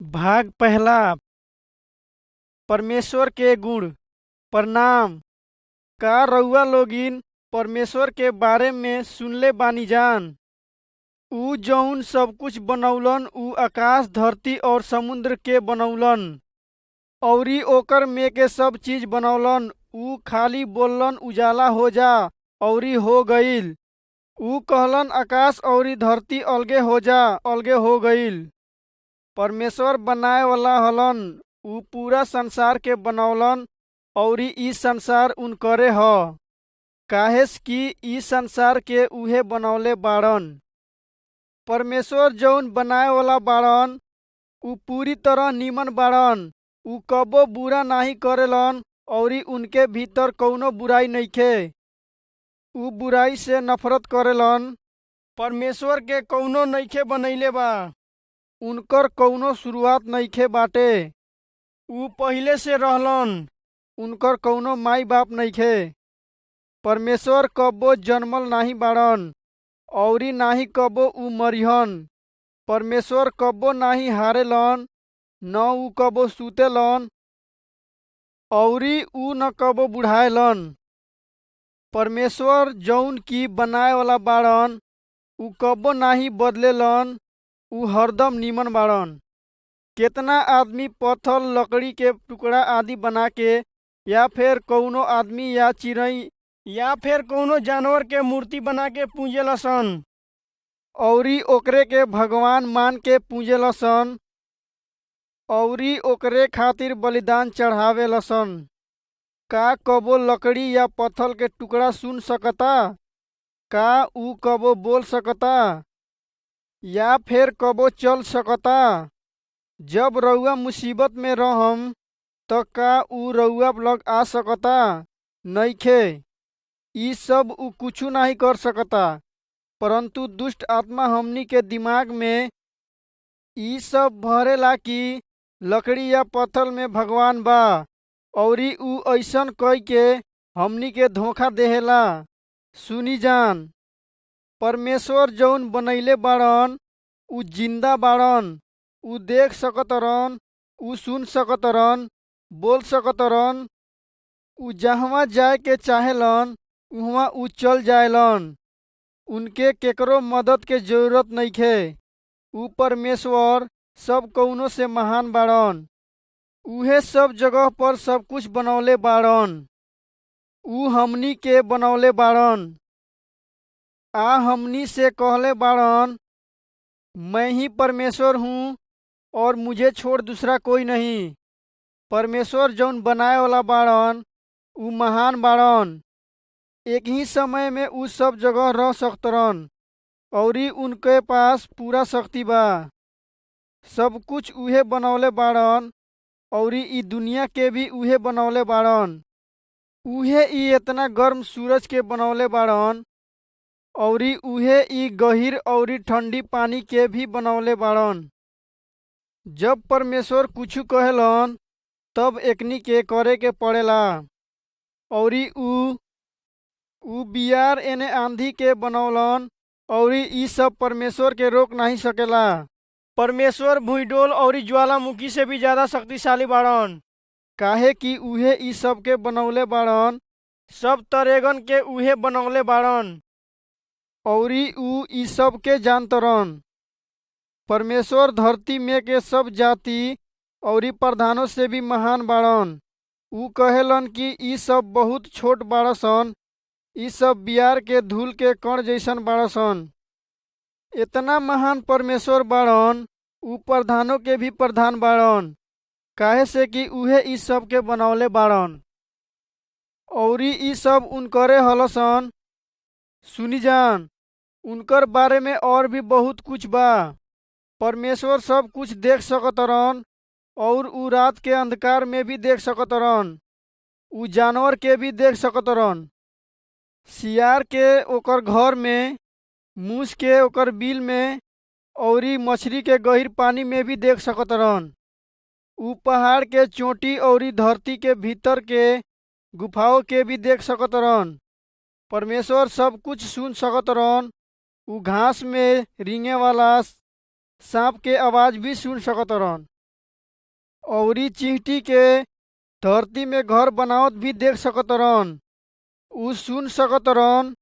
भाग पहला। परमेश्वर के गुण। प्रणाम। का रउआ लोगिन परमेश्वर के बारे में सुनले बानी जान। ऊ जौन सब कुछ बनौलन ऊ आकाश धरती और समुद्र के बनौलन औरी ओकर में के सब चीज बनौलन। ऊ खाली बोललन उजाला हो जा औरी हो गईल। ऊ कहलन आकाश औरी धरती अलगे हो जा, अलगे हो गईल। परमेश्वर बनाए वाला हलन। ऊ पूरा संसार के बनौलन औरी ई संसार उनकरे ह। काहेस कि ई संसार के उहे बनौले बाड़न। परमेश्वर जौन बनाए वाला बाड़न ऊ पूरी तरह नीमन बाड़न। ऊ कबो बुरा नाही करेलन औरी उनके भीतर कौनो बुराई नइखे। ऊ बुराई से नफरत करेलन। परमेश्वर के कौनो नइखे बनैले बा। उनकर कौनो शुरुआत नइखे बाटे। ऊ पहिले से रहलन। उनकर कौनो माई बाप नइखे। परमेश्वर कब्बो जन्मल नाही बाड़न औरी नाही कब्बो ऊ मरिहन। परमेश्वर कब्बो नाही हारेलन, न ऊ कब्बो सुतेलन औरी ऊ न कब्बो बुढ़ाएलन। परमेश्वर जौन की बनाए वाला बाड़न ऊ कब्बो नाही बदलेलन। ऊ हरदम नीमन बाड़न। केतना आदमी पत्थर लकड़ी के टुकड़ा आदि बना के या फिर कौनो आदमी या चिड़ई या फिर कौनो जानवर के मूर्ति बना के पूजेलसन औरी ओकरे के भगवान मान के पूजेलसन औरी ओकरे खातिर बलिदान चढ़ावेलसन। का कबो लकड़ी या पत्थर के टुकड़ा सुन सकता? का ऊ कबो बोल सकता या फिर कबो चल सकता? जब रउआ मुसीबत में रहम त का ऊ रउआ लग आ सकता? नइखे। ई सब ऊ कुछु नाही कर सकता। परंतु दुष्ट आत्मा हमनी के दिमाग में ई सब भरेला कि लकड़ी या पत्थर में भगवान बा औरी ऊ ऐसन कई के हमनी के धोखा देहेला। सुनी जान, परमेश्वर जौन बनैले बाड़न ऊ जिंदा बाड़न। ऊ देख सकतरन, ऊ सुन सकतरन, बोल सकतरन। ऊ जहवा जाए के चाहेलन उहवा ऊ चल जाएलन। उनके केकरो मदद के जरूरत नइखे। ऊ परमेश्वर सब कौनो से महान बाड़न। उहे सब जगह पर सब कुछ बनौले बाड़न। ऊ हमनी के बनौले बाड़न। हमनी से कहले बाड़न, मैं ही परमेश्वर हूँ और मुझे छोड़ दूसरा कोई नहीं। परमेश्वर जौन बनाए वाला बाड़न ऊ महान बाड़न। एक ही समय में ऊ सब जगह रह सकतरन औरी उनके पास पूरा शक्ति बा। सब कुछ उहे बनौले बाड़न औरी ई दुनिया के भी उहे बनौले बाड़न। उहे ई इतना गर्म सूरज के बनौले बाड़न औरी उहे ई गहीर औरी ठंडी पानी के भी बनौले बाड़न। जब परमेश्वर कुछ कहेलन तब एकनी के करे के पड़ेला औरी ऊ बियार एने आंधी के बनौलन औरी ई सब परमेश्वर के रोक नहीं सकेला। परमेश्वर भूइडोल औरी ज्वालामुखी से भी ज्यादा शक्तिशाली बाड़न। काहे कि उहे ई सब के बनौले बाड़न। सब तरेगन के उहे बनौले बाड़न औरी ऊ ई सब के जानतरन। परमेश्वर धरती में के सब जाति औरी प्रधानों से भी महान बाड़न। ऊ कहेलन कि ई सब बहुत छोट बाड़सन। ई सब बियार के धूल के कण जैसन बाड़सन। इतना महान परमेश्वर बाड़न ऊ प्रधानों के भी प्रधान बाड़न। काहे से कि उहे ई सब के बनौले बाड़न औरी ई सब उनकरे हलसन। सुनी जान, उनकर बारे में और भी बहुत कुछ बा। परमेश्वर सब कुछ देख सकतरन और ऊ रात के अंधकार में भी देख सकतरन। ऊ जानवर के भी देख सकतरन, सियार के ओकर घर में, मूस के ओकर बिल में औरी मछली के गहीर पानी में भी देख सकतरन। ऊ पहाड़ के चोटी औरी धरती के भीतर के गुफाओं के भी देख सकतरन। परमेश्वर सब कुछ सुन सकतरन। ऊ घास में रेंगे वाला सांप के आवाज भी सुन सकतरन। अउरी चींटी के धरती में घर बनावत भी देख सकतरन। उ सुन सकतरन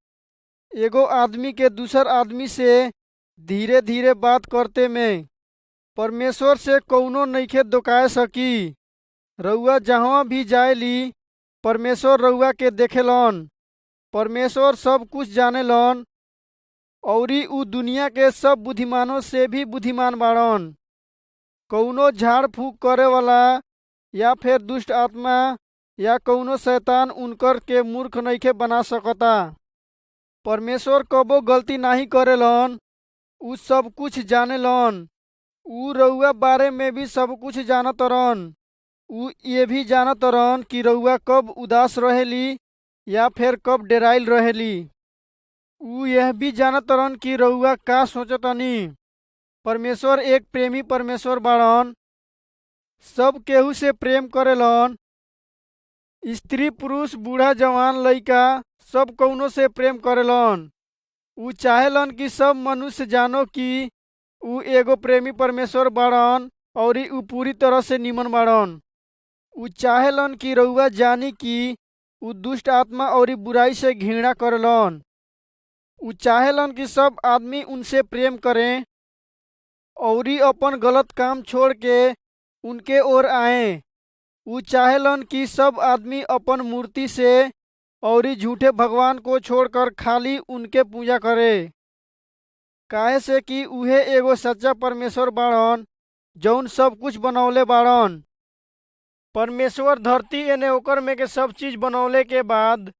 एगो आदमी के दूसर आदमी से धीरे धीरे बात करते में। परमेश्वर से कौनो नइखे दोकाए सकी। रउआ जहाँ भी जाएली परमेश्वर रउआ के देखेलन। परमेश्वर सब कुछ जानेलन अउरी उ दुनिया के सब बुद्धिमानों से भी बुद्धिमान बाड़न। कौनो झाड़ फूक करे वाला या फिर दुष्ट आत्मा या कौनो शैतान उनकर के मूर्ख नइखे बना सकता। परमेश्वर कबो गलती नाही करेलन। उ सब कुछ जानेलन। उ रउआ बारे में भी सब कुछ जानतरन। उ ये भी जानतरन कि रउआ कब उदास रहेली या फिर कब डेराइल रहेली। उ यह भी जानतरन कि रउआ का सोचतनी। परमेश्वर एक प्रेमी परमेश्वर बाड़न। सब केहू से प्रेम करेलन। स्त्री पुरुष बूढ़ा जवान लइका सब कौनो से प्रेम करेलन। उ चाहेलन कि सब मनुष्य जानो कि उ एगो प्रेमी परमेश्वर बाड़न अउरी उ पूरी तरह से निमन बाड़न। उ चाहेलन कि रउआ जानी कि उ दुष्ट आत्मा अउरी बुराई से घृणा करेलन। उ चाहेलन कि सब आदमी उनसे प्रेम करें अउरी अपन गलत काम छोड़ के उनके ओर आए। उ चाहेलन कि सब आदमी अपन मूर्ति से अउरी झूठे भगवान को छोड़कर खाली उनके पूजा करे। काहे से कि उहे एगो सच्चा परमेश्वर बाड़न जौन सब कुछ बनौले बाड़न। परमेश्वर धरती एने ओकर में के सब चीज बनौले के बाद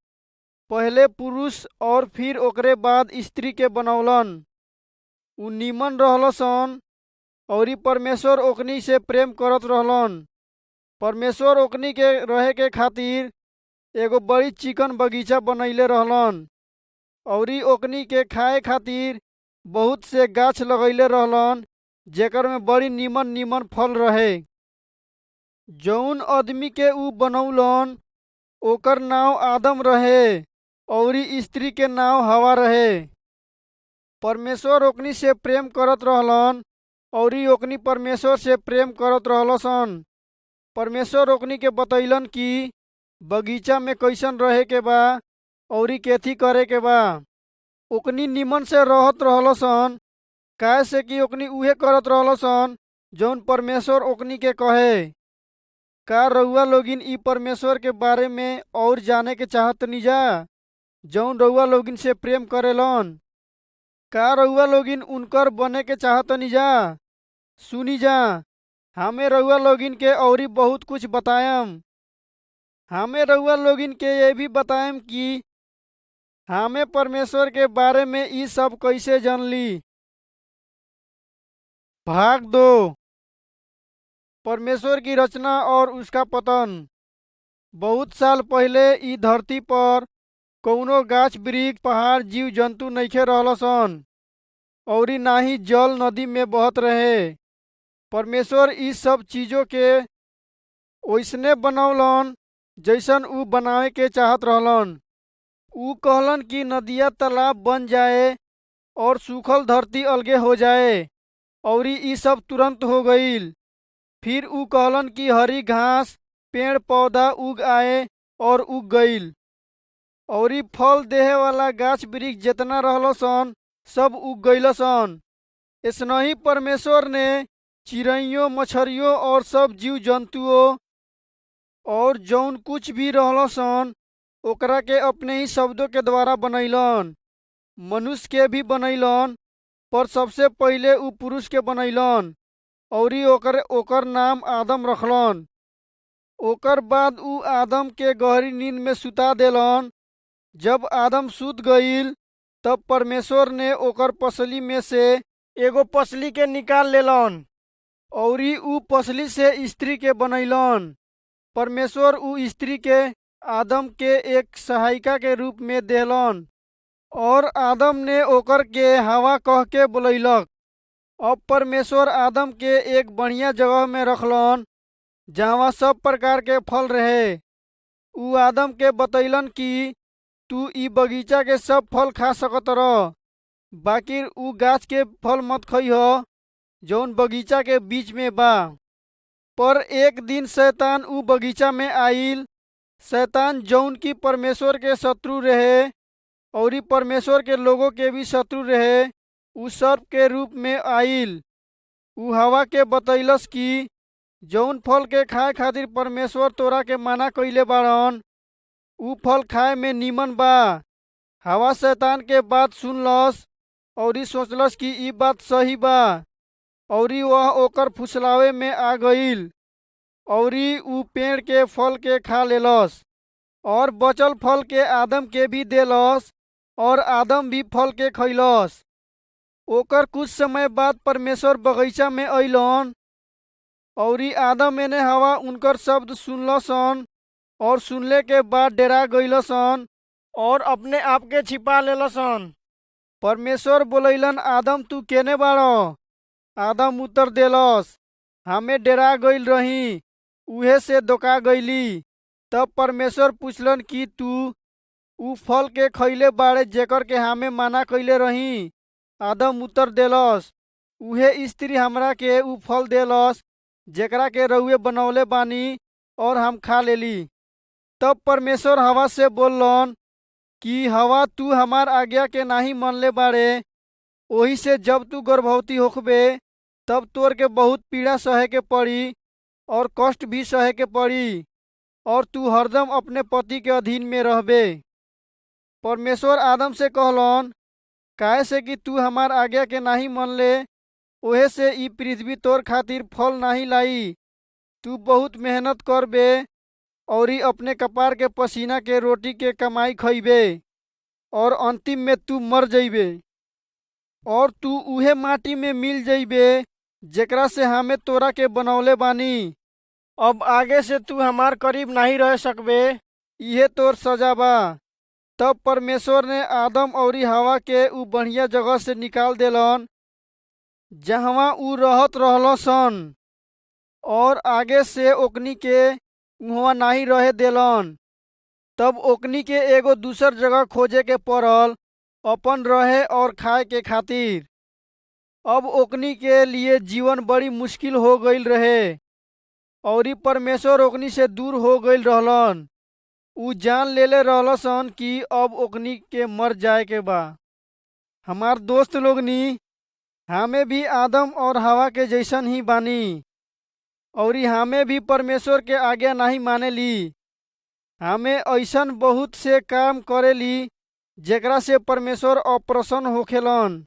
पहले पुरुष और फिर ओकरे बाद स्त्री के बनौलन। उ निमन रहलसन अउरी परमेश्वर ओकनी से प्रेम करत रहलन। परमेश्वर ओकनी के रहे के खातिर एगो बड़ी चिकन बगीचा बनैले रहलन अउरी ओकनी के खाए खातिर बहुत से गाछ लगैले रहलन जेकर में बड़ी निमन निमन फल रहे। जौन आदमी के उ बनौलन ओकर नाव आदम रहे अउरी स्त्री के नाव हवा रहे। परमेश्वर ओकनी से प्रेम करत रहलन अउरी ओकनी परमेश्वर से प्रेम करत रहलसन। परमेश्वर ओकनी के बतैलन कि बगीचा में कैसन रहे के बा अउरी केथी करे के बा। ओकनी निमन से रहत रहलसन काहे से कि ओकनी उहे करत रहलसन जौन परमेश्वर ओकनी के कहे। का रउआ लोगिन ई परमेश्वर के बारे में और जाने के चाहतनी जा जौन रउआ लोगिन से प्रेम करेलन? का रउआ लोगिन उनकर बने के चाहतनी जा? सुनी जा, हमें रउआ लोगिन के औरी बहुत कुछ बतायम। हमें रउआ लोगिन के ये भी बतायम कि हमें परमेश्वर के बारे में ई सब कैसे जानली। भाग 2। परमेश्वर की रचना और उसका पतन। बहुत साल पहले ई धरती पर कौनो गाछ वृक्ष पहाड़ जीव जंतु नइखे रहलसन अउरी ना ही जल नदी में बहत रहे। परमेश्वर ई सब चीजों के ओइसने बनौलन जैसन उ बनावे के चाहत रहलन। उ कहलन कि नदिया तालाब बन जाए और सूखल धरती अलगे हो जाए अउरी ई सब तुरंत हो गईल। फिर उ कहलन कि हरी घास पेड़ पौधा उग आए और उग गईल अउरी फल देहे वाला गाछ वृक्ष जेतना रहलसन सब उग गईलसन। ऐसनही परमेश्वर ने चिड़ैयों मछरियों और सब जीव जंतुओं और जौन कुछ भी रहलसन ओकरा के अपने ही शब्दों के द्वारा बनैलन। मनुष्य के भी बनैलन पर सबसे पहिले उ पुरुष के बनैलन अउरी ओकर नाम आदम रखलन। ओकर बाद उ आदम के गहरी नींद में सुता देलन। जब आदम सूत गईल तब परमेश्वर ने ओकर पसली में से एगो पसली के निकाल लेलन अउरी उ पसली से स्त्री के बनैलन। परमेश्वर उ स्त्री के आदम के एक सहायिका के रूप में देलन और आदम ने ओकर के हवा कह के बुलैलक। अब परमेश्वर आदम के एक बढ़िया जगह में रखलन जहाँ सब प्रकार के फल रहे। उ आदम के बतैलन कि तू ई बगीचा के सब फल खा सकत रह, बाकी उ गाछ के फल मत खइह जौन बगीचा के बीच में बा। पर एक दिन शैतान ऊ बगीचा में आइल। शैतान जौन की परमेश्वर के शत्रु रहे और परमेश्वर के लोगों के भी शत्रु रहे, ऊ सर्प के रूप में आइल। ऊ हवा के बतैलस कि जौन फल के खाए खातिर परमेश्वर तोरा के मना कइले बाड़न, ऊ फल खाए में नीमन बा। हवा शैतान के बात सुनलस और सोचलस कि ई बात सही बा, और वह ओकर फुसलावे में आ गईल और ऊ पेड़ के फल के खा लेलस और बचल फल के आदम के भी देलस और आदम भी फल के खइलस। ओकर कुछ समय बाद परमेश्वर बगीचा में अइलन और आदम एने हवा उनकर शब्द सुनलसन और सुनले के बाद डेरा गइलसन और अपने आप के छिपा लेलसन। परमेश्वर बोलैलन, आदम तू केने बाड़ो? आदम उत्तर देलस, हमें डेरा गइल रही, उहे से धोखा गइली। तब परमेश्वर पूछलन कि तू ऊ फल के खइले बाड़े जेकर के हमें मना कइले रही? आदम उत्तर देलस, उहे स्त्री हमरा के ऊ फल देलस जेकरा के रउए बनौले बानी और हम खा लेली। तब परमेश्वर हवा से बोलन कि हवा तू हमार आज्ञा के नाही मनले बाड़े, ओही से जब तू गर्भवती होखबे तब तोर के बहुत पीड़ा सहे के पड़ी और कष्ट भी सहे के पड़ी, और तू हरदम अपने पति के अधीन में रहबे। परमेश्वर आदम से कहलन, काहे से कि तू हमार आज्ञा के नाही मनले, ओहे से ई पृथ्वी तोर खातिर फल नाही लाई। तू बहुत मेहनत करबे और अपने कपार के पसीना के रोटी के कमाई खइबे और अंतिम में तू मर जइबे और तू उहे माटी में मिल जइबे जेकरा से हमें तोरा के बनौले बानी। अब आगे से तू हमार करीब नहीं रह सकबे, इहे तोर सजा बा। तब परमेश्वर ने आदम और हवा के ऊ बढ़िया जगह से निकाल देलन जहवा ऊ रहत रहलसन और आगे से ओकनी के उहवा नहीं रहे देलन। तब ओकनी के एगो दूसर जगह खोजे के पड़ल अपन रहे और खाए के खातिर। अब ओकनी के लिए जीवन बड़ी मुश्किल हो गईल रहे और परमेश्वर ओकनी से दूर हो गईल रहलन। ऊ जान लेले रहलसन कि अब ओकनी के मर जाए के बा। हमार दोस्त लोगनी, हमें भी आदम और हवा के जैसन ही बानी और हमें भी परमेश्वर के आज्ञा नहीं मानेली। हमें ऐसन बहुत से काम करेली जेकरा से परमेश्वर अप्रसन्न होखेलन।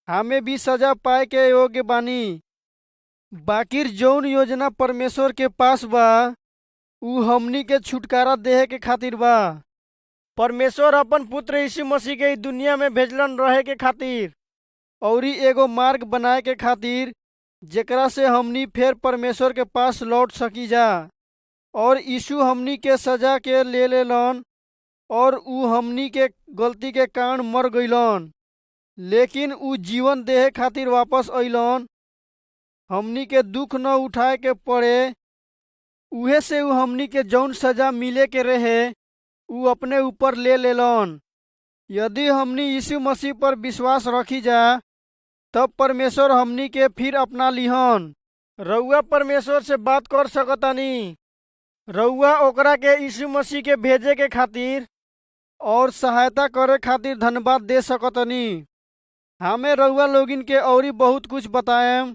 हमें भी सजा पाए के योग्य बानी। बाकिर जौन योजना परमेश्वर के पास बा ऊ हमनी के छुटकारा देहे के खातिर बा। परमेश्वर अपन पुत्र यीशु मसीह के दुनिया में भेजलन रहे के खातिर और एगो मार्ग बनाए के खातिर जेकरा से हमनी फिर परमेश्वर के पास लौट सकी जा। और यीशु हमनी के सजा के ले लेलन और ऊ हमनी के गलती के कारण मर गईलन, लेकिन ऊ जीवन देहे खातिर वापस अइलन। हमनी के दुख न उठाए के पड़े, उहे से ऊ हमनी के जौन सजा मिले के रहे ऊ अपने ऊपर ले लेलन। यदि हमनी यीशु मसीह पर विश्वास रखी जा तब परमेश्वर हमनी के फिर अपना लिहन। रउआ परमेश्वर से बात कर सकतानी। रउआ ओकरा के यीशु मसीह के भेजे के खातिर और सहायता करे खातिर धन्यवाद दे सकतनी। हमें रउआ लोगिन के औरी बहुत कुछ बताएम।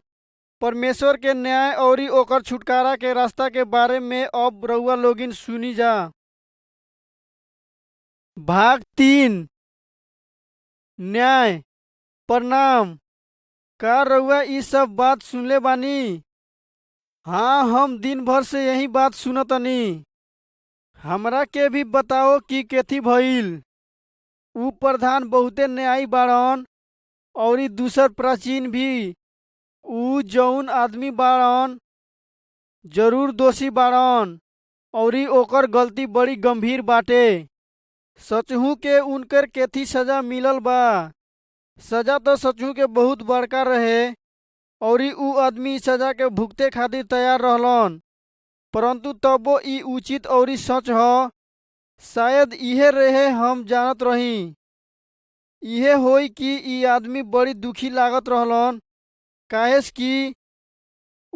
परमेश्वर के न्याय और ओकर छुटकारा के रास्ता के बारे में अब रउआ लोगिन सुनी जा। भाग 3 न्याय। प्रणाम। का रउआ ई सब बात सुनले बानी? हाँ, हम दिन भर से यही बात सुनतनी। हमरा के भी बताओ कि केथी भइल। ऊ प्रधान बहुते न्यायी बाड़न और दूसर प्राचीन भी। ऊ जौन आदमी बाड़न जरूर दोषी बाड़न और ओकर गलती बड़ी गंभीर बाटे। सचहू के उनकर केथी सजा मिलल बा। सजा तो सचहू के बहुत बड़का रहे और ऊ आदमी सजा के भुगते खातिर तैयार रहलन, परंतु तबो ई उचित और सच ह। शायद इहे रहे हम जानत रही। इहे होई कि ई आदमी बड़ी दुखी लागत रहलन, काहेस कि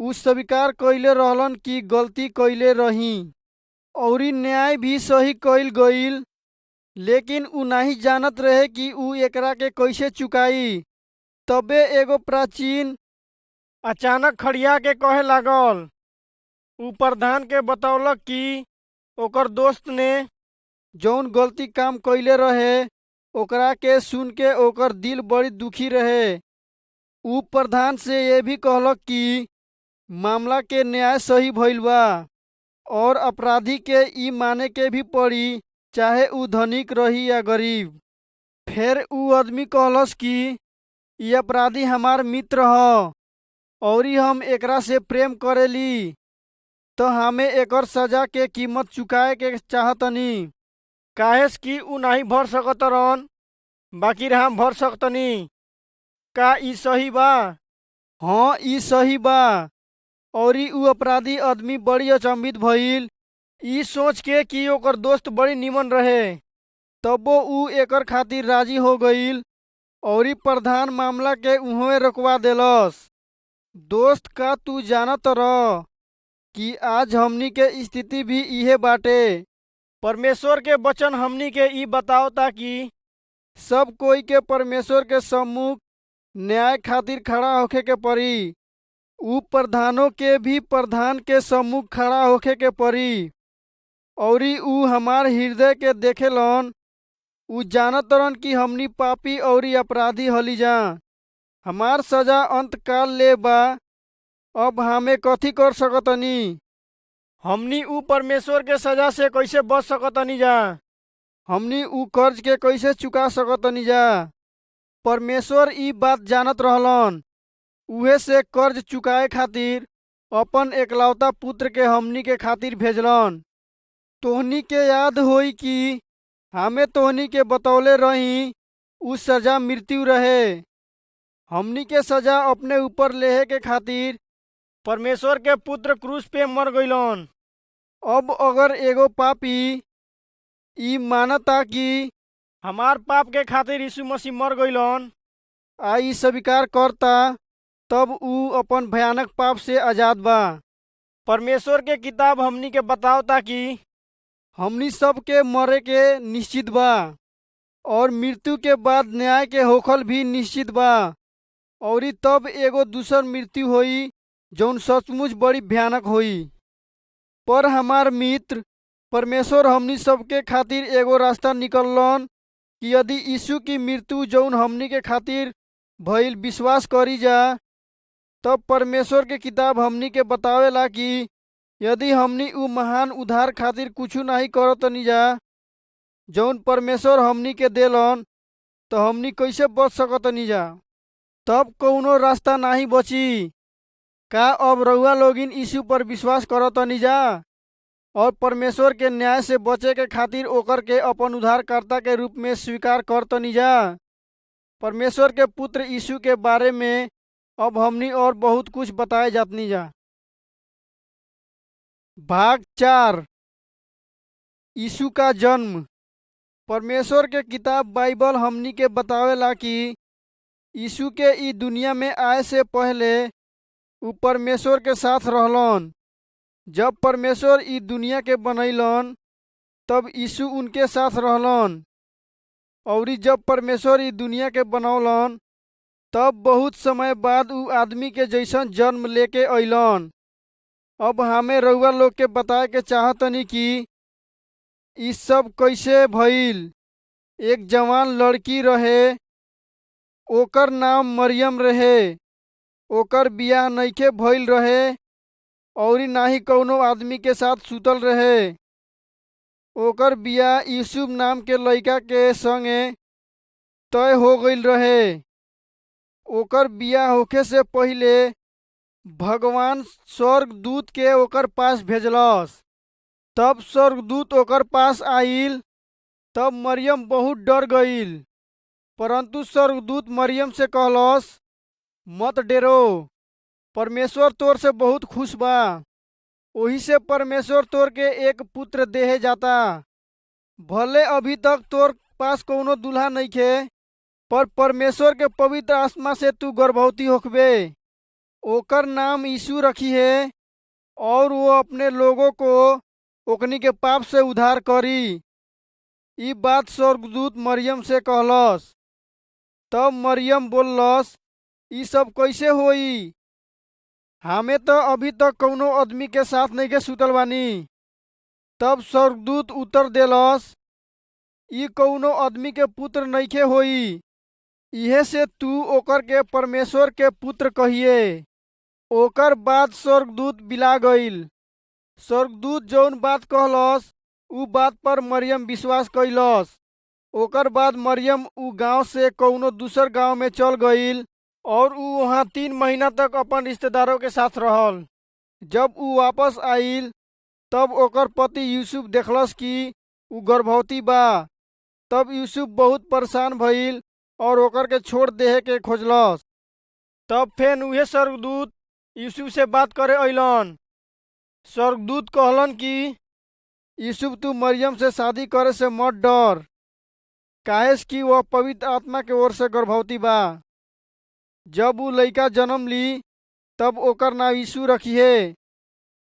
उ स्वीकार कइले रहलन कि गलती कइले रही और न्याय भी सही कइल गईल, लेकिन उ नहीं जानत रहे कि उ एकरा के कैसे चुकाई। तबे एगो प्राचीन अचानक खड़िया के कहे लागल। उ प्रधान के बतौलक कि ओकर दोस्त ने जौन गलती काम कइले रहे ओकरा के सुन के ओकर दिल बड़ी दुखी रहे। उ प्रधान से ये भी कहलक कि मामला के न्याय सही भइल बा और अपराधी के ई माने के भी पड़ी, चाहे उ धनिक रही या गरीब। फिर उ आदमी कहलस कि ई अपराधी हमार मित्र ह और हम एकरा से प्रेम करेली, तो हमें एकर सजा के कीमत चुकाए के चाहतनी। काहेस कि उ नहीं भर सकतरन, बाकी हम भर सकतनी। का ई सही बा? हाँ, ई सही बा। और उ अपराधी आदमी बड़ी अचंभित भइल, ई सोच के कि ओकर दोस्त बड़ी निमन रहे। तबो उ एकर खातिर राजी हो गईल और प्रधान मामला के उहवे रोकवा देलस। दोस्त, का तू जानत रह कि आज हमनी के स्थिति भी इहे बाटे। परमेश्वर के वचन हमनी के ई बतावता कि सब कोई के परमेश्वर के सम्मुख न्याय खातिर खड़ा होखे के पड़ी। उ प्रधानों के भी प्रधान के सम्मुख खड़ा होखे के पड़ी। और उ हमार हृदय के देखेलन। उ जानतरन कि हमनी पापी और अपराधी हली जा। हमार सजा अंत काल ले बा। अब हमें कथी कर सकतनी? हमनी उ परमेश्वर के सजा से कैसे बच सकतनी जा? हमनी उ कर्ज के कैसे चुका सकतनी जा? परमेश्वर ई बात जानत रहलन, उहे से कर्ज चुकाए खातिर अपन एकलौता पुत्र के हमनी के खातिर भेजलन। तोहनी के याद होई कि हमें तोहनी के बतौले रही उ सजा मृत्यु रहे। हमनी के सजा अपने ऊपर लेहे के खातिर परमेश्वर के पुत्र क्रूस पे मर गईलन। अब अगर एगो पापी ई मानता कि हमार पाप के खातिर यीशु मसीह मर गईलन आ ई स्वीकार करता, तब उ अपन भयानक पाप से आजाद बा। परमेश्वर के किताब हमनी के बतावता कि हमनी सब के मरे के निश्चित बा और मृत्यु के बाद न्याय के होखल भी निश्चित बा। और तब एगो दूसर मृत्यु होई जौन सचमुच बड़ी भयानक होई। पर हमार मित्र, परमेश्वर हमनी सबके खातिर एगो रास्ता निकललन कि यदि यीशु की मृत्यु जौन हमनी के खातिर भइल विश्वास करी जा, तब परमेश्वर के किताब हमनी के बतावेला कि यदि हमनी उ महान उद्धार खातिर कुछ नहीं करतनी जा जौन परमेश्वर हमनी के देलन, तो हमनी कैसे बच सकतनी जा? तब कौनो रास्ता नहीं बची। का अब रउआ लोगिन यीशु पर विश्वास करतनी जा और परमेश्वर के न्याय से बचे के खातिर ओकर के अपन उद्धारकर्ता के रूप में स्वीकार करतनी जा? परमेश्वर के पुत्र यीशु के बारे में अब हमनी और बहुत कुछ बताए जातनी जा। भाग 4। यीशु का जन्म। परमेश्वर के किताब बाइबल हमनी के बतावेला कि यीशु के ई दुनिया में आए से पहले उ परमेश्वर के साथ रहलन। जब परमेश्वर ई दुनिया के बनैलन तब यीशु उनके साथ रहलन। और जब परमेश्वर ई दुनिया के बनौलन तब बहुत समय बाद उ आदमी के जैसन जन्म लेके अइलन। अब हमें रउआ लोग के बताए के चाहतनी कि ई सब कैसे भइल। एक जवान लड़की रहे, ओकर नाम मरियम रहे। ओकर बियाह नइखे भइल रहे और नाही कौनो आदमी के साथ सुतल रहे। ओकर बियाह यूसुफ नाम के लइका के संगे तय हो गईल रहे। ओकर बियाह होखे से पहिले भगवान स्वर्गदूत के ओकर पास भेजलस। तब स्वर्गदूत ओकर पास आइल, तब मरियम बहुत डर गईल। परंतु स्वर्गदूत मरियम से कहलस, मत डेरो, परमेश्वर तोर से बहुत खुश बा। ओही से परमेश्वर तोर के एक पुत्र देहे जाता। भले अभी तक तोर पास कौनो दूल्हा नइखे, पर परमेश्वर के पवित्र आत्मा से तू गर्भवती होखबे ओकर नाम यीशु रखी है और वो अपने लोगों को ओकनी के पाप से उद्धार करी। ई बात स्वर्गदूत मरियम से कहलस। तब मरियम बोललस, ई सब कैसे होई? हमें तो अभी तक कौनो आदमी के साथ नहीं के सुतल बानी। तब स्वर्गदूत उत्तर देलस, ई कौनो आदमी के पुत्र नइखे होई, इहे से तू ओकर के परमेश्वर के पुत्र कहिए। ओकर बाद स्वर्गदूत बिला गईल। स्वर्गदूत जौन बात कहलस उ बात पर मरियम विश्वास कैलस। ओकर बाद मरियम उ गांव से कौनो दूसर गांव में चल गईल और उ वहाँ 3 महीना तक अपन रिश्तेदारों के साथ रहल। जब उ वापस आईल तब ओकर पति यूसुफ देखलस कि उ गर्भवती बा। तब यूसुफ बहुत परेशान भइल और ओकर के छोड़ देहे के खोजलस। तब फेन उहे स्वर्गदूत यूसुफ से बात करे अइलन। स्वर्गदूत कहलन कि यूसुफ तू मरियम से शादी करे से मत डर, काहेस कि वह पवित्र आत्मा के ओर से गर्भवती बा। जब उ लइका जन्म ली तब ओकर नाम यीशु रखिहे।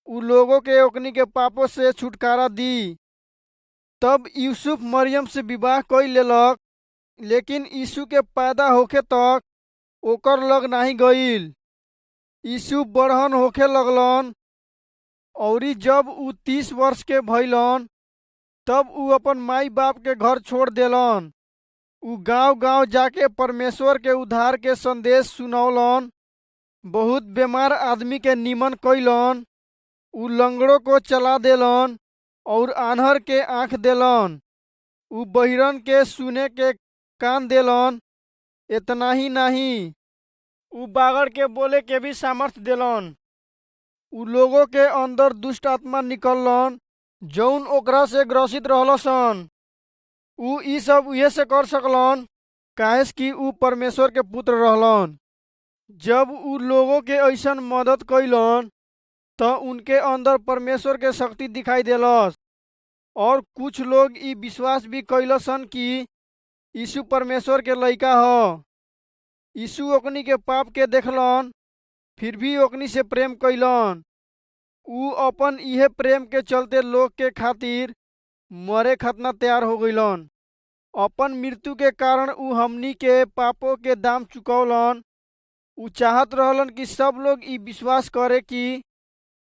उ लोगों के ओकनी के पापों से छुटकारा दी। तब यूसुफ मरियम से विवाह कई लेलक, लेकिन यीशु के पैदा होखे तक ओकर लग नाही गईल। यीशु बड़हन होखे लगलन औरी जब उ 30 वर्ष के भइलन तब उ अपन माई बाप के घर छोड़ देलन। उ गांव गांव जाके परमेश्वर के उद्धार के संदेश सुनौलन। बहुत बीमार आदमी के निमन कइलन। उ लंगड़ों को चला देलन और आन्हर के आँख देलन। उ बहिरन के सुने के कान देलन। इतना ही नहीं, उ बागड़ के बोले के भी सामर्थ देलन। उ लोगों के अंदर दुष्ट आत्मा निकललन जौन ओकरा से ग्रसित रहलसन। उ ई सब उहे से कर सकलन काहेस कि उ परमेश्वर के पुत्र रहलन। जब उ लोगों के ऐसन मदद कइलन त उनके अंदर परमेश्वर के शक्ति दिखाई देलस और कुछ लोग ई विश्वास भी कइलसन कि यीशु परमेश्वर के लइका ह। यीशु ओकनी के पाप के देखलन, फिर भी ओकनी से प्रेम कइलन। उ अपन इहे प्रेम के चलते लोग के खातिर मरे खतना तैयार हो गइलन। अपन मृत्यु के कारण उ हमनी के पापों के दाम चुकौलन। उ चाहत रहलन कि सब लोग ई विश्वास करे कि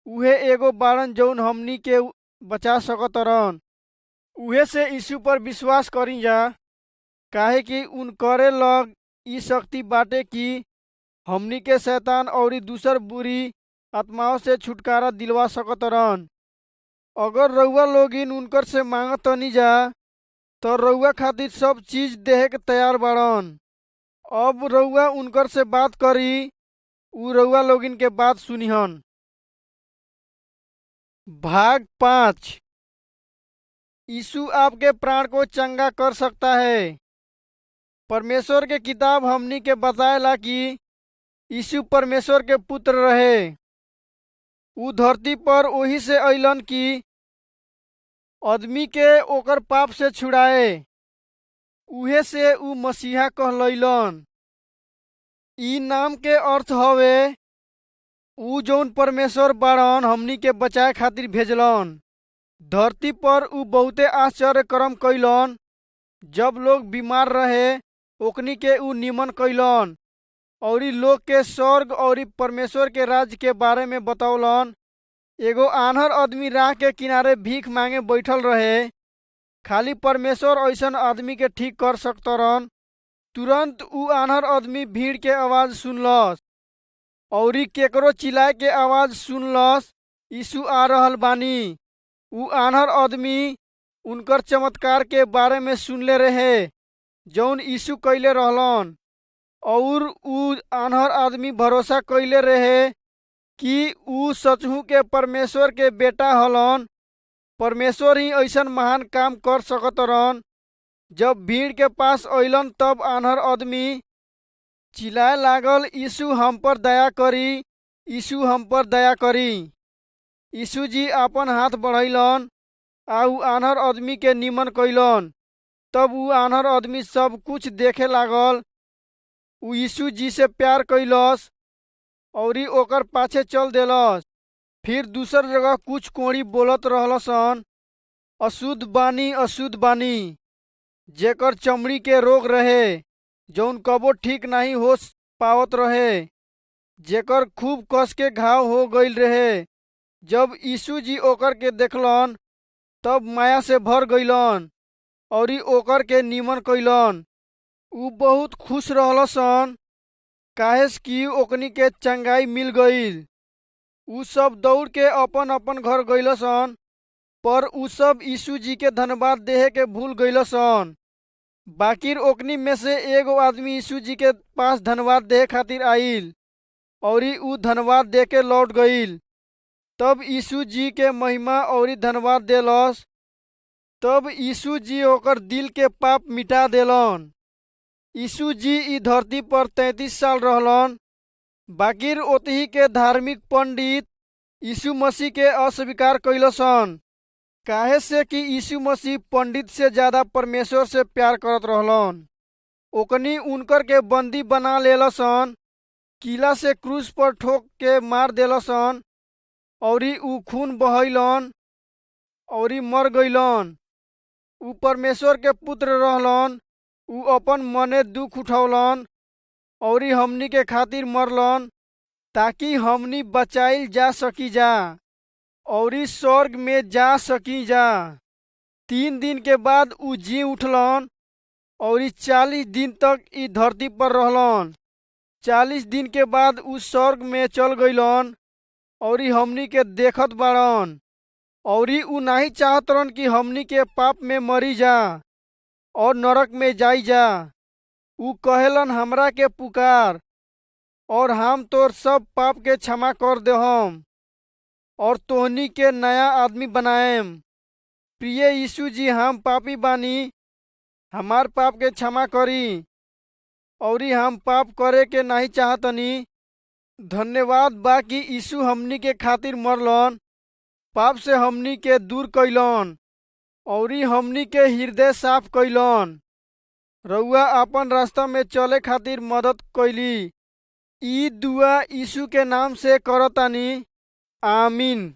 उहे एगो बाड़न जौन हमनी के बचा सकतरन। उहे से यीशु पर विश्वास करी जा, काहे कि उनकरे लग ई शक्ति बाटे कि हमनी के शैतान और दूसर बुरी आत्माओं से छुटकारा दिलवा सकतरन। अगर रउआ लोगिन उनकर से मांगतनी जा तो रउआ खातिर सब चीज देहे के तैयार बाड़न। अब रउआ उनकर से बात करी, उ रउआ लोगिन के बात सुनिहन। भाग 5। यीशु आपके प्राण को चंगा कर सकता है। परमेश्वर के किताब हमनी के बताएला कि यीशु परमेश्वर के पुत्र रहे। उ धरती पर ओही से अइलन कि आदमी के ओकर पाप से छुड़ाए। उहे से उ मसीहा कहलइलन। ई नाम के अर्थ हवे उ जौन परमेश्वर बाड़न हमनी के बचाए खातिर भेजलन। धरती पर उ बहुते आश्चर्य कर्म कइलन। जब लोग बीमार रहे ओकनी के उ निमन कइलन औरी लोग के स्वर्ग और परमेश्वर के राज्य के बारे में बतौलन। एगो आन्हर आदमी राह के किनारे भीख मांगे बैठल रहे। खाली परमेश्वर ऐसन आदमी के ठीक कर सकतरन। तुरंत उ आन्हर आदमी भीड़ के आवाज सुनलस औरी केकरो चिल्लाए के आवाज सुनलस, यीशु आ रहल बानी। उ आन्हर आदमी उनकर चमत्कार के बारे में सुनले रहे जौन यीशु कइले रहलन और उ आन्हर आदमी भरोसा कइले रहे कि उ सचहु के परमेश्वर के बेटा हलन। परमेश्वर ही ऐसन महान काम कर सकतरन। जब भीड़ के पास अइलन तब आन्हर आदमी चिल्लाए लागल, यीशु हम पर दया करी, यीशु हम पर दया करी। यीशु जी आपन हाथ बढ़ैलन आ उ आन्हर आदमी के निमन कइलन। तब उ आन्हर आदमी सब कुछ देखे लागल। उ यीशु जी से प्यार कइलस औरी ओकर पाछे चल देलस। फिर दूसर जगह कुछ कोढ़ी बोलत रहलसन, अशुद्ध बानी, अशुद्ध बानी, जेकर चमड़ी के रोग रहे, जौन कबो ठीक नहीं हो पावत रहे, जेकर खूब कस के घाव हो गईल रहे। जब यीशु जी ओकर के देखलन तब माया से भर गईलन औरी ओकर के निमन कइलन। ऊ बहुत खुश रहलसन, काहेस कि ओकनी के चंगाई मिल गईल। ऊ सब दौड़ के अपन अपन घर गईलसन, पर ऊ सब यीशु जी के धन्यवाद देहे के भूल गईलसन। बाकिर ओकनी में से एगो आदमी यीशु जी के पास धन्यवाद देहे खातिर आइल औरी ऊ धन्यवाद दे के लौट गईल। तब यीशु जी के महिमा औरी धन्यवाद देलस। तब यीशु जी ओकर दिल के पाप मिटा देलन। यीशु जी ई धरती पर 33 साल रहलन। बाकिर ओतही के धार्मिक पंडित यीशु मसीह के अस्वीकार कइलसन, काहे से कि यीशु मसीह पंडित से ज्यादा परमेश्वर से प्यार करत रहलन। ओकनी उनकर के बंदी बना लेलसन, किला से क्रूस पर ठोक के मार देलसन औरी ऊ खून बहैलन औरी मर गईलन। ऊ परमेश्वर के पुत्र रहलन। ऊ अपन मने दुख उठौलन औरी हमनी के खातिर मरलन, ताकि हमनी बचाइल जा सकी जा औरी स्वर्ग में जा सकी जा। 3 दिन के बाद ऊ जी उठलन औरी 40 दिन तक ई धरती पर रहलन। 40 दिन के बाद ऊ स्वर्ग में चल गईलन औरी हमनी के देखत बाड़न। औरी ऊ नहीं चाहत रहन कि हमनी के पाप में मरी जा और नरक में जाई जा। ऊ कहेलन, हमरा के पुकार और हम तोर सब पाप के क्षमा कर देहम और तोहनी के नया आदमी बनाएम। प्रिय यीशु जी, हम पापी बानी, हमार पाप के क्षमा करी औरी हम पाप करे के नहीं चाहतनी। धन्यवाद बा कि यीशु हमनी के खातिर मरलन, पाप से हमनी के दूर कइलन औरी हमनी के हृदय साफ कइलन। रउआ अपन रास्ता में चले खातिर मदद कइली। ई दुआ यीशु के नाम से करतानी, आमीन।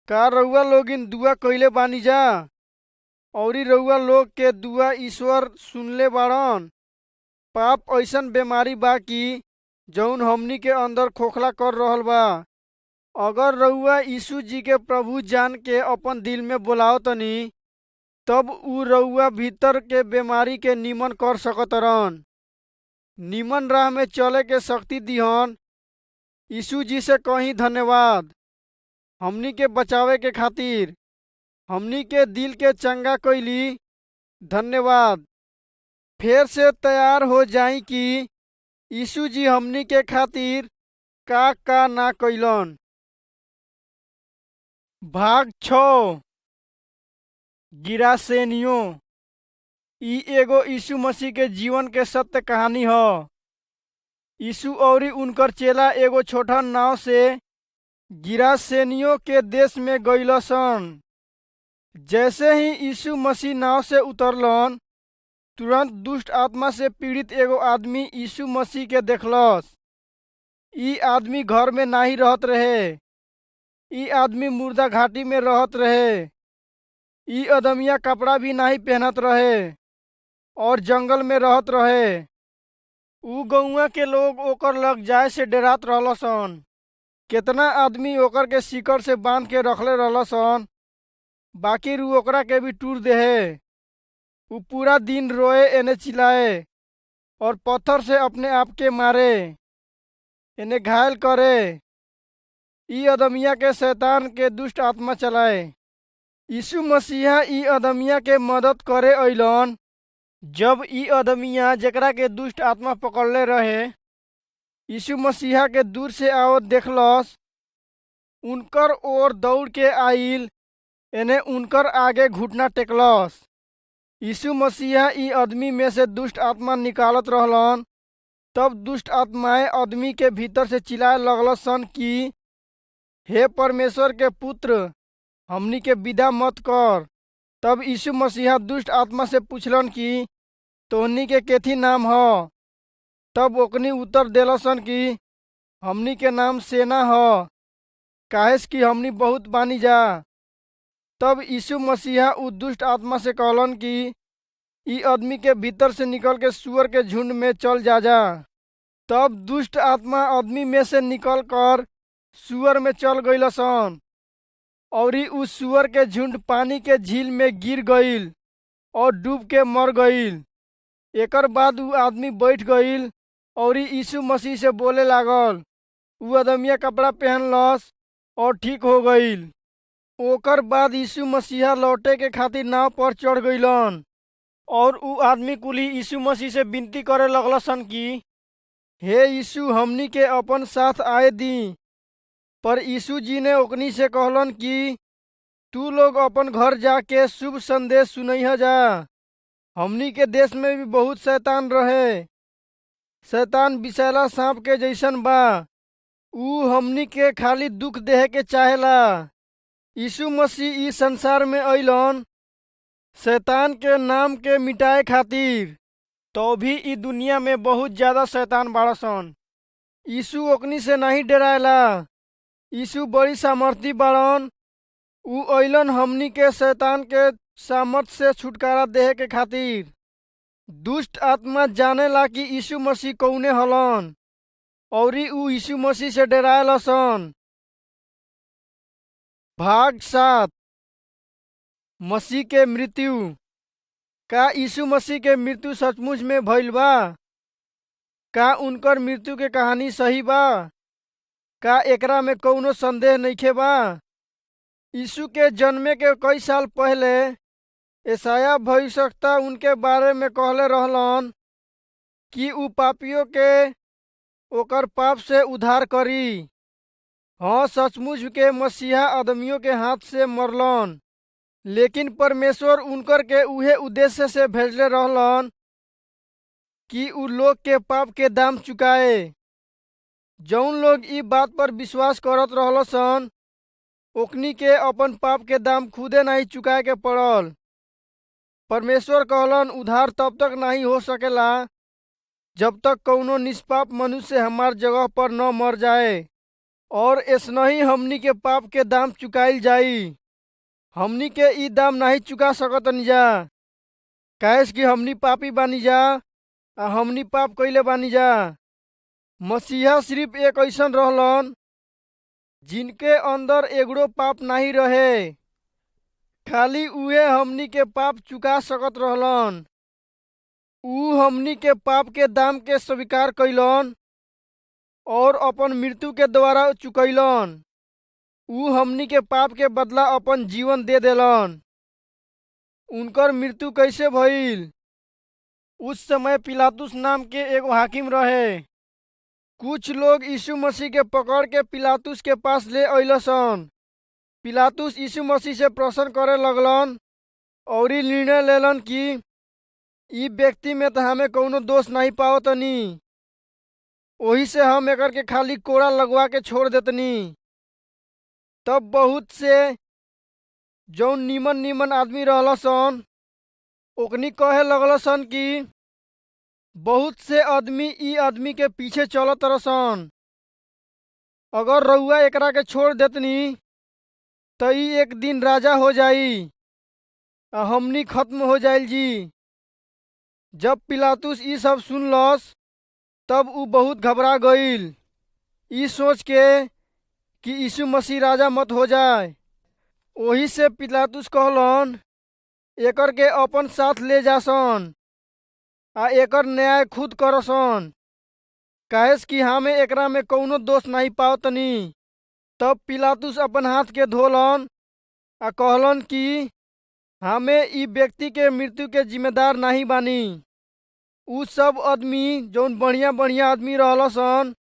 का रउआ लोगिन दुआ कइले बानी जा? औरी रउआ लोग के दुआ ईश्वर सुनले बाड़न। पाप ऐसन बीमारी बा कि जौन हमनी के अंदर खोखला कर रहल बा। अगर रउआ यीशु जी के प्रभु जान के अपन दिल में बोलावतनी, तब ऊ रउआ भीतर के बीमारी के निमन कर सकतरन, निमन राह में चले के शक्ति दिहन। यीशु जी से कहीं धन्यवाद हमनी के बचावे के खातिर, हमनी के दिल के चंगा कइली। धन्यवाद। फिर से तैयार हो जाई कि यीशु जी हमनी के खातिर का ना कइलन। भाग 6 गिरासेनियों। ई एगो यीशु मसीह के जीवन के सत्य कहानी ह। यीशु औरी उनकर चेला एगो छोटा नाव से गिरासेनियों के देश में गइलसन। जैसे ही यीशु मसीह नाव से उतरलन, तुरंत दुष्ट आत्मा से पीड़ित एगो आदमी यीशु मसीह के देखलस। ई आदमी घर में नहीं रहत रहे। ई आदमी मुर्दा घाटी में रहत रहे। ई अदमिया कपड़ा भी नहीं पहनत रहे और जंगल में रहत रहे। ऊ गौवा के लोग ओकर लग जाए से डरात रहलसन। केतना आदमी ओकर के सिकड़ से बांध के रखले रहलसन, बाकी ऊ ओकरा के भी टूर देहे। ऊ पूरा दिन रोए, एने चिल्लाए और पत्थर से अपने आप के मारे, इन्हें घायल करे। ई अदमिया के शैतान के दुष्ट आत्मा चलाए। यीशु मसीहा ई अदमिया के मदद करे अइलन। जब ई अदमिया जेकरा के दुष्ट आत्मा पकड़ले रहे यीशु मसीहा के दूर से आवत देखलस, उनकर ओर दौड़ के आइल, इन्हें उनकर आगे घुटना टेकलस। यीशु मसीहा ई आदमी में से दुष्ट आत्मा निकालत रहलन। तब दुष्ट आत्माएं आदमी के भीतर से चिल्लाए लगलसन कि हे परमेश्वर के पुत्र, हमनी के विदा मत कर। तब यीशु मसीहा दुष्ट आत्मा से पूछलन कि तोहनी के केथी नाम ह? तब ओकनी उत्तर देलसन कि हमनी के नाम सेना ह, काहेस कि हमनी बहुत बानी जा। तब यीशु मसीहा उ दुष्ट आत्मा से कहलन कि ई आदमी के भीतर से निकल के सुअर के झुंड में चल जा। तब दुष्ट आत्मा आदमी में से निकल कर सुअर में चल गइलसन, औरी उस सुअर के झुंड पानी के झील में गिर गईल और डूब के मर गईल। एकर बाद उ आदमी बैठ गईल औरी यीशु मसीह से बोले लागल। उ आदमिया कपड़ा पहनलस और ठीक हो गईल। ओकर बाद यीशु मसीहा लौटे के खातिर नाव पर चढ़ गईलन और उ आदमी कुली यीशु मसीह से विनती करे लगलसन कि हे यीशु, हमनी के अपन साथ आए दी। पर यीशु जी ने ओकनी से कहलन कि तू लोग अपन घर जाके शुभ संदेश सुनइह जा। हमनी के देश में भी बहुत शैतान रहे। शैतान विषैला सांप के जैसन बा। ऊ हमनी के खाली दुख देहे के चाहेला। यीशु मसीह इस संसार में अइलन शैतान के नाम के मिटाए खातिर। तो भी ई दुनिया में बहुत ज्यादा शैतान बाड़सन। यीशु ओकनी से नहीं डराएला। यीशु बड़ी सामर्थी बाड़न। ऊ अइलन हमनी के शैतान के सामर्थ से छुटकारा देहे के खातिर। दुष्ट आत्मा जानेला कि यीशु मसीह कौने हलन, औरी ऊ यीशु मसीह से डराएलसन। भाग 7। मसीह के मृत्यु। का यीशु मसीह के मृत्यु सचमुच में भइल बा? का उनकर मृत्यु के कहानी सही बा? का एकरा में कौनो संदेह नइखे बा? यीशु के जन्मे के कई साल पहले यशायाह भविष्यवक्ता उनके बारे में कहले रहलन कि ऊ पापियों के ओकर पाप से उद्धार करी। हाँ, सचमुच के मसीहा आदमियों के हाथ से मरलन, लेकिन परमेश्वर उनकर के उहे उद्देश्य से भेजले रहलन कि ऊ लोग के पाप के दाम चुकाए। जौन लोग ई बात पर विश्वास करत रहलसन ओकनी के अपन पाप के दाम खुदे नहीं चुकाए के पड़ल। परमेश्वर कहलन उद्धार तब तक नहीं हो सकेला जब तक कौनो निष्पाप मनुष्य हमार जगह पर न मर जाए, और ऐसना ही हमनी के पाप के दाम चुकाइल जाई। हमनी के ई दाम नहीं चुका सकतनी जा, काहेस कि हमनी पापी बानी जा आ हमनी पाप कइले बानी जा। मसीहा सिर्फ एक ऐसन रहलन जिनके अंदर एगड़ो पाप नहीं रहे। खाली उहे हमनी के पाप चुका सकत रहलन। ऊ हमनी के पाप के दाम के स्वीकार कइलन और अपन मृत्यु के द्वारा चुकैलन। ऊ हमनी के पाप के बदला अपन जीवन दे देलन। उनकर मृत्यु कैसे भइल? उस समय पिलातुस नाम के एगो हाकिम रहे। कुछ लोग यीशु मसीह के पकड़ के पिलातुस के पास ले अइलसन। पिलातुस यीशु मसीह से प्रश्न करे लगलन और निर्णय लेलन कि ई व्यक्ति में तो हमें कौनो दोष नहीं पावतनी, ओही से हम एकर के खाली कोड़ा लगवा के छोड़ देतनी। तब बहुत से जौन नीमन नीमन आदमी रहलसन ओकनी कहे लगलसन कि बहुत से आदमी ई आदमी के पीछे चलत रसन। अगर रउआ एकरा के छोड़ देतनी तो ई एक दिन राजा हो जाई आ हमनी खत्म हो जाइल जी। जब पिलातुस ई सब सुनलस तब ऊ बहुत घबरा गईल, ई सोच के कि यीशु मसीह राजा मत हो जाए। ओही से पिलातुस कहलन एकर के अपन साथ ले जासन आ एकर न्याय खुद करसन, काहेस कि हमें एकरा में कौनो दोष नहीं पावतनी। तब पिलातुस अपन हाथ के धोलन आ कहलन कि हमें ई व्यक्ति के मृत्यु के जिम्मेदार नहीं बानी। ऊ सब आदमी जौन बढ़िया बढ़िया आदमी रहलसन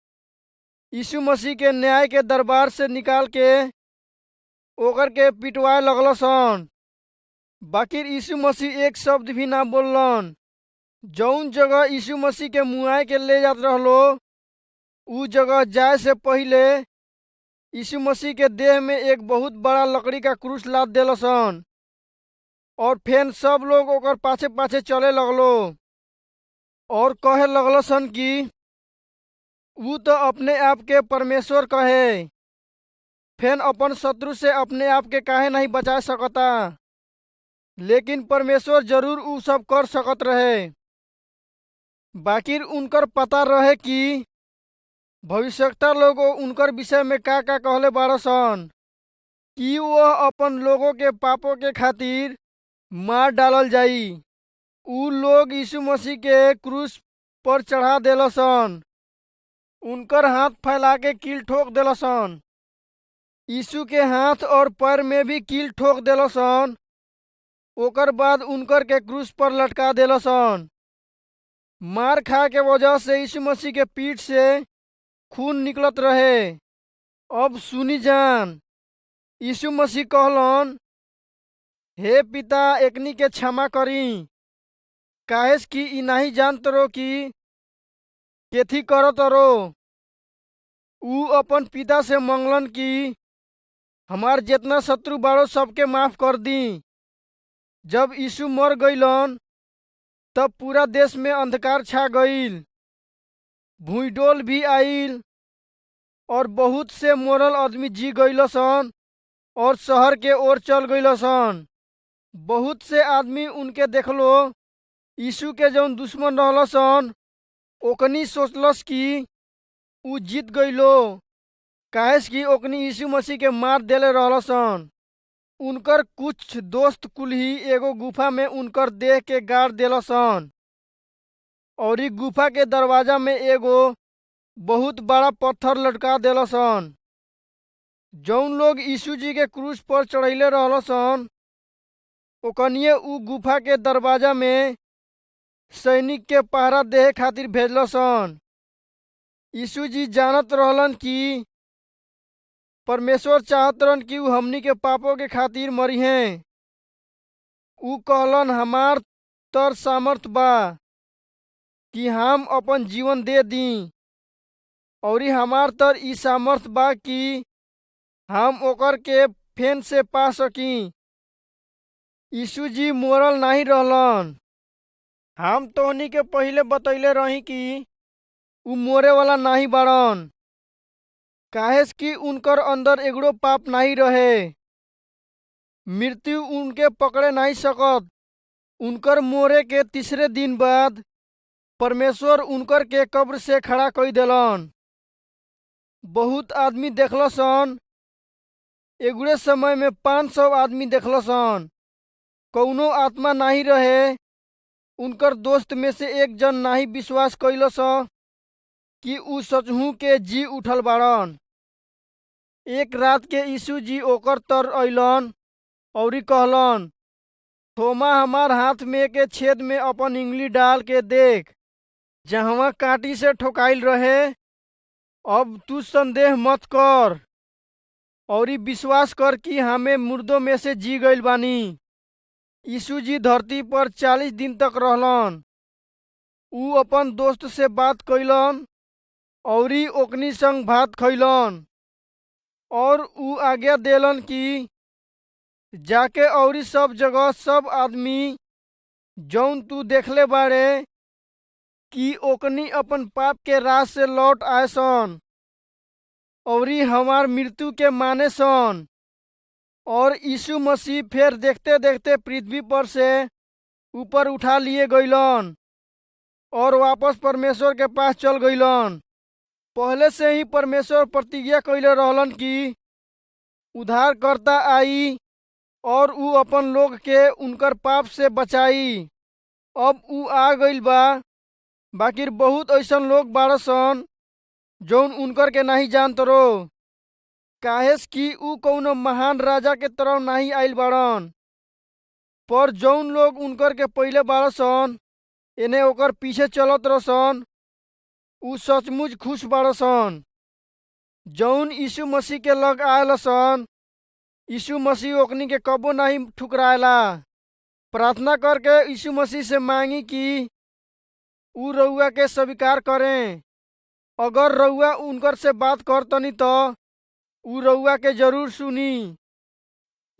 यीशु मसीह के न्याय के दरबार से निकाल के ओकर के पिटवाए लगलसन। बाकी यीशु मसीह एक शब्द भी ना बोलन। जौन जगह यीशु मसीह के मुआए के ले जात रहलो ऊ जगह जाए से पहिले यीशु मसीह के देह में एक बहुत बड़ा लकड़ी का क्रूस लाद देलसन और फेन सब लोग ओकर पाछे पाछे चले लगलो और कहे लगलसन कि ऊ तो अपने आप के परमेश्वर कहे, फेन अपन शत्रु से अपने आप के काहे नहीं बचा सकता। लेकिन परमेश्वर जरूर ऊ सब कर सकत रहे। बाकिर उनकर पता रहे कि भविष्यवक्ता लोग उनकर विषय में का कहले बाड़सन कि वह अपन लोगों के पापों के खातिर मार डालल जाई। ऊ लोग यीशु मसीह के क्रूस पर चढ़ा देलसन, उनकर हाथ फैला के कील ठोक देलसन। यीशु के हाथ और पैर में भी कील ठोक देलसन। ओकर बाद उनकर के क्रूस पर लटका देलसन। मार खा के वजह से यीशु मसीह के पीठ से खून निकलत रहे। अब सुनी जान, यीशु मसीह कहलन, हे पिता, एकनी के क्षमा करी, काहेस कि ई नहीं जानत रो कि केथी करत रो। ऊ अपन पिता से मंगलन कि हमार जितना शत्रु बाड़ो सबके माफ कर दी। जब यीशु मर गईलन तब पूरा देश में अंधकार छा गईल, भूइडोल भी आईल और बहुत से मोरल आदमी जी गईलसन और शहर के ओर चल गईलसन। बहुत से आदमी उनके देखलो यीशु के जौन दुश्मन रहलसन ओकनी सोचलस कि ऊ जीत गईलो, काहेस कि ओकनी यीशु मसीह के मार देले रहलसन। उनकर कुछ दोस्त कुल ही एगो गुफा में उनकर देह के गाड़ देलसन और ई गुफा के दरवाजा में एगो बहुत बड़ा पत्थर लटका देलसन। जौन लोग यीशु जी के क्रूस पर चढ़ैले रहलसन ओकनिए ऊ गुफा के दरवाजा में सैनिक के पहरा देहे खातिर भेजलसन। यीशु जी जानत रहलन कि परमेश्वर चाहत रहन कि ऊ हमनी के पापों के खातिर मरी हैं। ऊ कहलन, हमार तर सामर्थ बा कि हम अपन जीवन दे दी, और हमार तर ई सामर्थ बा कि हम ओकर के फेन से पा सकी। यीशु जी मोरल नहीं रहलन। हम तोहनी के पहिले बतैले रही कि ऊ मोरे वाला नहीं बाड़न, काहेस कि उनकर अंदर एगो पाप नहीं रहे। मृत्यु उनके पकड़े नहीं सकत। उनकर मोरे के तीसरे दिन बाद परमेश्वर उनकर के कब्र से खड़ा कई देलन। बहुत आदमी देखलसन, एगुड़े समय में 500 आदमी देखलसन। कौनो आत्मा नहीं रहे। उनकर दोस्त में से एक जन नहीं विश्वास कैलस कि ऊ सचहू के जी उठल बाड़न। एक रात के यीशु जी ओकर तर अइलन और कहलन, थोमा, हमार हाथ में के छेद में अपन इंगली डाल के देख, जहवा कांटी से ठोकाइल रहे। अब तू संदेह मत कर और विश्वास कर कि हमें मुर्दों में से जी गईल बानी। यीशु जी धरती पर 40 दिन तक रहलन। ऊ अपन दोस्त से बात कैलन और ओकनी संग भात खैलन और ऊ आज्ञा देलन कि जाके और सब जगह सब आदमी जौन तू देखले बाड़े कि ओकनी अपन पाप के राह से लौट आएसन और हमार मृत्यु के माने सन। और यीशु मसीह फिर देखते देखते पृथ्वी पर से ऊपर उठा लिए गईलन और वापस परमेश्वर के पास चल गईलन। पहले से ही परमेश्वर प्रतिज्ञा कैले रहलन कि उद्धारकर्ता आई और ऊ अपन लोग के उनकर पाप से बचाई। अब ऊ आ गईल बा, बाकिर बहुत ऐसन लोग बाड़सन जौन उनकर के नहीं जानत रो, काहेस कि ऊ कौनो महान राजा के तरह नहीं आइल बाड़न। पर जौन लोग उनकर के पहिले बाड़सन इन्हें ओकर पीछे चलत रहसन, ऊ सचमुच खुश बाड़सन। जौन यीशु मसीह के लग आयलसन, यीशु मसीह ओकनी के कबो नहीं ठुकरायला। प्रार्थना करके यीशु मसीह से मांगी कि ऊ रउआ के स्वीकार करें। अगर रउआ उनकर से बात करतनी तो ऊ रउआ के जरूर सुनी।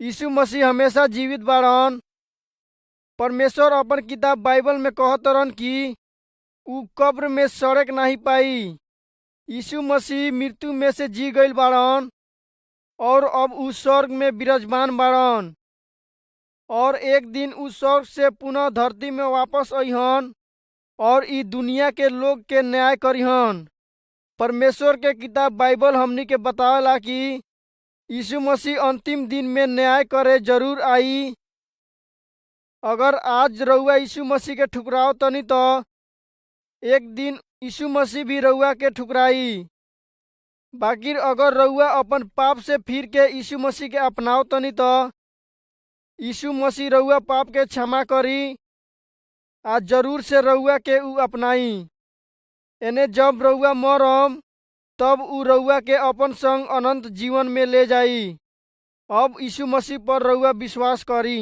यीशु मसीह हमेशा जीवित बाड़न। परमेश्वर अपन किताब बाइबल में कहत रहन कि ऊ कब्र में सड़क नहीं पाई। यीशु मसीह मृत्यु में से जी गईल बाड़न और अब उ स्वर्ग में विराजमान बाड़न और एक दिन उ स्वर्ग से पुनः धरती में वापस अइहन और ई दुनिया के लोग के न्याय करिहन। परमेश्वर के किताब बाइबल हमनी के बतावेला कि यीशु मसीह अंतिम दिन में न्याय करे जरूर आई। अगर आज रउआ यीशु मसीह के ठुकराव तनी तो एक दिन यीशु मसीह भी रउआ के ठुकराई। बाकी अगर रउआ अपन पाप से फिर के यीशु मसीह के अपनाओ तनी तो यीशु मसीह रउआ पाप के क्षमा करी। आज जरूर से रउआ के उ अपनाई। एने जब रउआ मरम तब उ रउआ के अपन संग अनंत जीवन में ले जाई। अब यीशु मसीह पर रउआ विश्वास करी।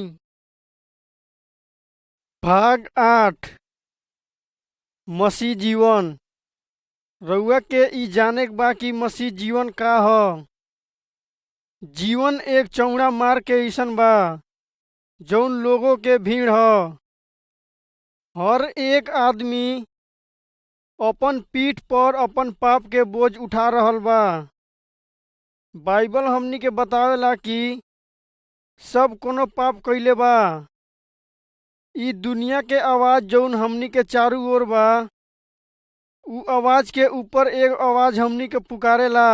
भाग 8 मसीह जीवन। रउआ के ई जाने के बा कि मसीह जीवन का ह। जीवन एक चौड़ा मार्ग के अइसन बा जौन लोगों के भीड़ ह। हर एक आदमी अपन पीठ पर अपन पाप के बोझ उठा रहल बा। बाइबल हमनी के बतावेला कि सब कोनो पाप कइले बा। ई दुनिया के आवाज जौन हमनी के चारू ओर बा उ आवाज के ऊपर एक आवाज हमनी के पुकारेला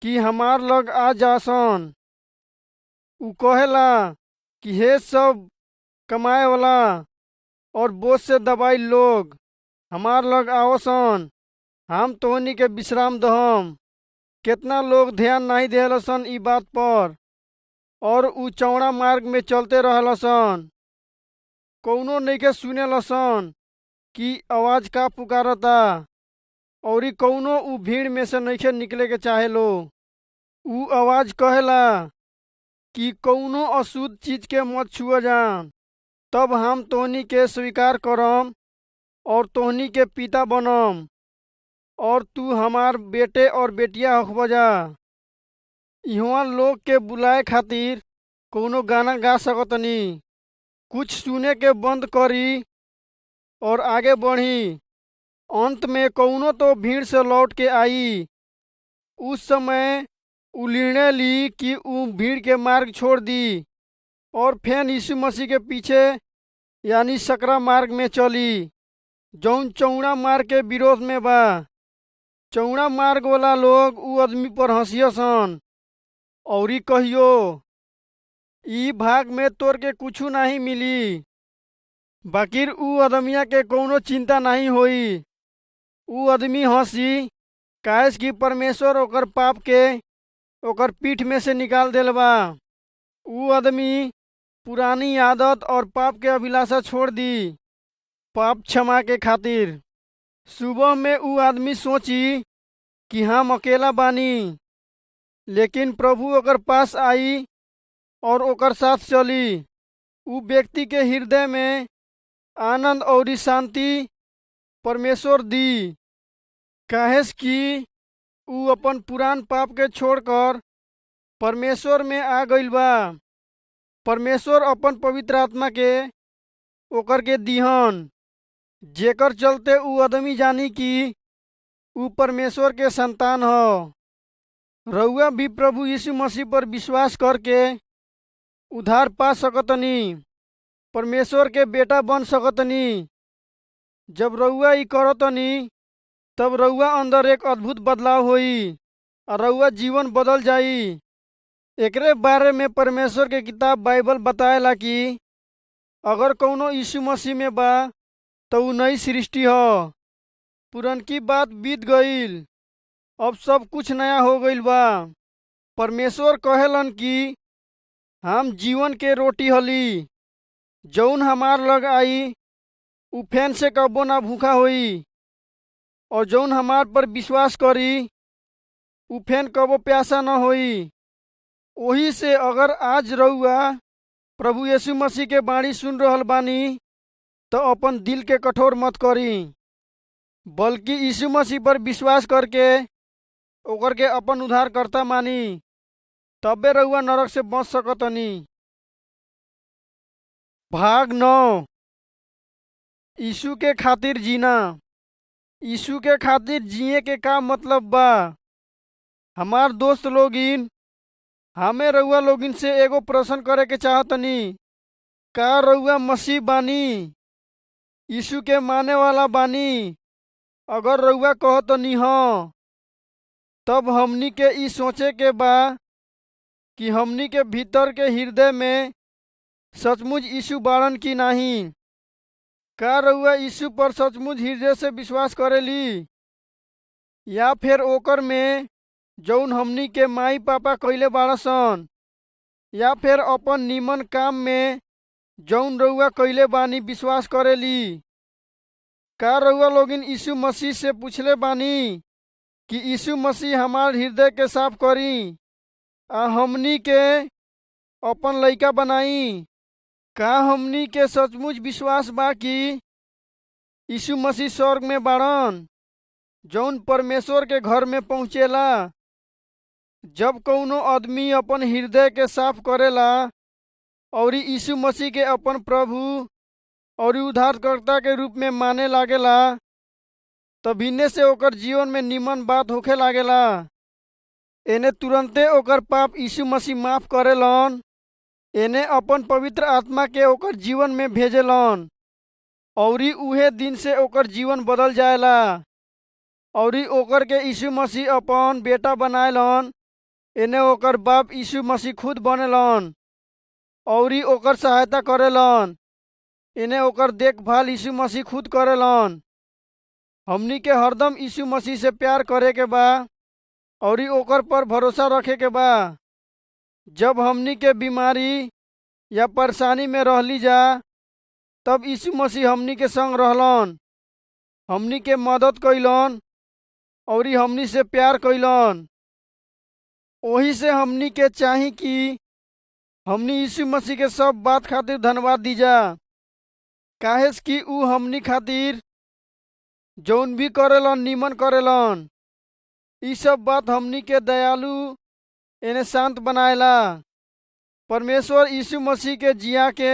कि हमार लग आ जासन। उ कहेला कि हे सब कमाए वाला और बोझ से दबाई लोग हमार लग आवसन, हम तोहनी के विश्राम दहम। कितना लोग ध्यान नहीं देहलसन ई बात पर और उ चौड़ा मार्ग में चलते रहलसन। कौनो नइखे सुनेलसन कि आवाज का पुकारता और कौनो उ भीड़ में से नइखे निकले के चाहेलो। उ आवाज कहेला कि कौनो अशुद्ध चीज के मत छुआ जान, तब हम तोहनी के स्वीकार करम और तोहनी के पिता बनम और तू हमार बेटे और बेटिया होखब जा। इहवा लोग के बुलाए खातिर कौनो गाना गा सकतनी। कुछ सुने के बंद करी और आगे बढ़ी। अंत में कौनो तो भीड़ से लौट के आई। उस समय उ निर्णय ली कि उ भीड़ के मार्ग छोड़ दी और फिर यीशु मसीह के पीछे यानी सकरा मार्ग में चली जौन चौड़ा मार्ग के विरोध में बा। चौड़ा मार्ग वाला लोग उ आदमी पर हंसियसन और कहियो ई भाग में तोर के कुछ नहीं मिली। बाकिर उ आदमिया के कौनो चिंता नहीं होई। उ आदमी हंसी काहे कि परमेश्वर ओकर पाप के ओकर पीठ में से निकाल देल बा। उ आदमी पुरानी आदत और पाप के अभिलाषा छोड़ दी पाप क्षमा के खातिर। सुबह में उ आदमी सोची कि हम अकेला बानी, लेकिन प्रभु ओकर पास आई और ओकर साथ चली। उ व्यक्ति के हृदय में आनंद और शांति परमेश्वर दी काहे कि उ अपन पुरान पाप के छोड़कर परमेश्वर में आ गइल बा। परमेश्वर अपन पवित्र आत्मा के ओकर के दिहन जेकर चलते उ आदमी जानी कि उ परमेश्वर के संतान ह। रउआ भी प्रभु यीशु मसीह पर विश्वास करके उद्धार पा सकतनी, परमेश्वर के बेटा बन सकतनी। जब रउआ ई करतनी तब रउआ अंदर एक अद्भुत बदलाव होई और रउआ जीवन बदल जाई। एकरे बारे में परमेश्वर के किताब बाइबल बताएला कि अगर कौनो यीशु मसीह में बा तो उ नई सृष्टि ह। पुरनकी बात बीत गईल, अब सब कुछ नया हो गईल बा। परमेश्वर कहेलन कि हम जीवन के रोटी हली। जौन हमार लग आई उ फेन से कबो ना भूखा होई और जौन हमार पर विश्वास करी उ फेन कबो प्यासा न होई। ओही से अगर आज रउआ प्रभु यीशु मसीह के बाणी सुन रहल बानी तो अपन दिल के कठोर मत करी, बल्कि यीशु मसीह पर विश्वास करके ओकर के अपन उद्धारकर्ता मानी। तबे रउआ नरक से बच सकतनी। भाग 9 यीशु के खातिर जीना। यीशु के खातिर जिए के का मतलब बा। हमार दोस्त लोगिन, हमें रउआ लोगिन से एगो प्रश्न करे के चाहतनी। का रउआ मसीह बानी, यीशु के माने वाला बानी? अगर रउआ कहतनी हाँ, तब हमनी के ई सोचे के बा कि हमनी के भीतर के हृदय में सचमुच यीशु बाड़न की नहीं। का रउआ यीशु पर सचमुच हृदय से विश्वास करेली, या फिर ओकर में जौन हमनी के माई पापा कइले बाड़सन, या फिर अपन नीमन काम में जौन रउआ कइले बानी विश्वास करेली? का रउआ लोगिन यीशु मसीह से पूछले बानी कि यीशु मसीह हमार हृदय के साफ करी आ हमनी के अपन लइका बनाई? का हमनी के सचमुच विश्वास बा कि यीशु मसीह स्वर्ग में बाड़न, जौन परमेश्वर के घर में पहुँचेला? जब कौनो आदमी अपन हृदय के साफ करेला और यीशु मसीह के अपन प्रभु और उद्धारकर्ता के रूप में माने लागेला, तभिने से ओकर जीवन में निमन बात होखे लागेला। एने तुरंते ओकर पाप यीशु मसीह माफ करेलन, एने अपन पवित्र आत्मा के ओकर जीवन में भेजेलन और उहे दिन से ओकर जीवन बदल जाएला और ओकर के यीशु मसीह अपन बेटा बनाएलन। एने ओकर बाप यीशु मसीह खुद बनेलन और ओकर सहायता करेलन। एने ओकर देखभाल यीशु मसीह खुद करेलन। हमनी के हरदम यीशु मसीह से प्यार करे के बा और ओकर पर भरोसा रखे के बा। जब हमनी के बीमारी या परेशानी में रहली जा, तब यीशु मसीह हमनी के संग रहलन, हमनी के मदद कइलन और हमनी से प्यार कइलन। ओही से हमनी के चाही कि हमनी यीशु मसीह के सब बात खातिर धन्यवाद दीजा, काहेस कि ऊ हमनी खातिर जौन भी करेलन निमन करेलन। ई सब बात हमनी के दयालु एने शांत बनाएला। परमेश्वर यीशु मसीह के जिया के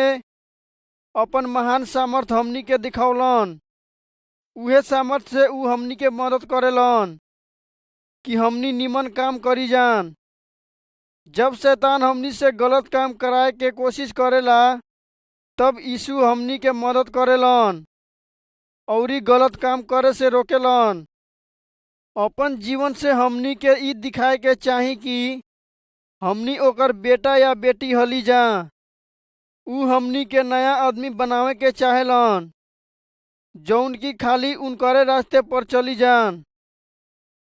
अपन महान सामर्थ हमनी के दिखौलन। उहे सामर्थ से ऊ हमनी के मदद करेलन कि हमनी निमन काम करी जान। जब शैतान हमनी से गलत काम कराए के कोशिश करेला, तब यीशु हमनी के मदद करेलन और गलत काम करे से रोकेलन। अपन जीवन से हमनी के ई दिखाए के चाही कि हमनी ओकर बेटा या बेटी हली जा। ऊ हमनी के नया आदमी बनावे के चाहेलन, जौन की खाली उनकरे रास्ते पर चली जान।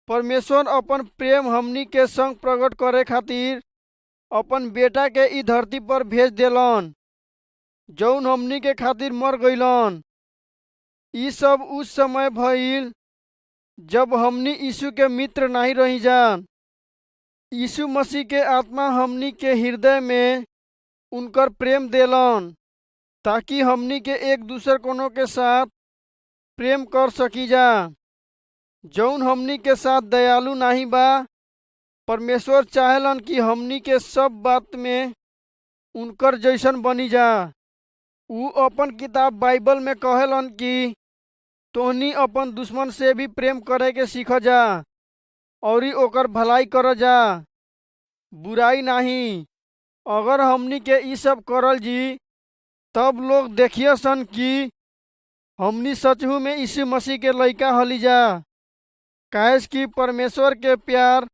परमेश्वर अपन प्रेम हमनी के संग प्रकट करे खातिर अपन बेटा के ई धरती पर भेज देलन, जौन हमनी के खातिर मर गइलन। ई सब उस समय भइल जब हमनी यीशु के मित्र नहीं रही जान। यीशु मसीह के आत्मा हमनी के हृदय में उनकर प्रेम देलन, ताकि हमनी के एक दूसर कोनो के साथ प्रेम कर सकी जा। जौन हमनी के साथ दयालु नहीं बा, परमेश्वर चाहेलन कि हमनी के सब बात में उनकर जैसन बनी जा। ऊ अपन किताब बाइबल में कहेलन कि तोहनी अपन दुश्मन से भी प्रेम करे के सीख जा और ओकर भलाई कर जा, बुराई नहीं। अगर हमनी के ई सब करल जी, तब लोग देखिए सन कि हमनी सचहू में यीशु मसीह के लइका हली जा। काहेस कि परमेश्वर के प्यार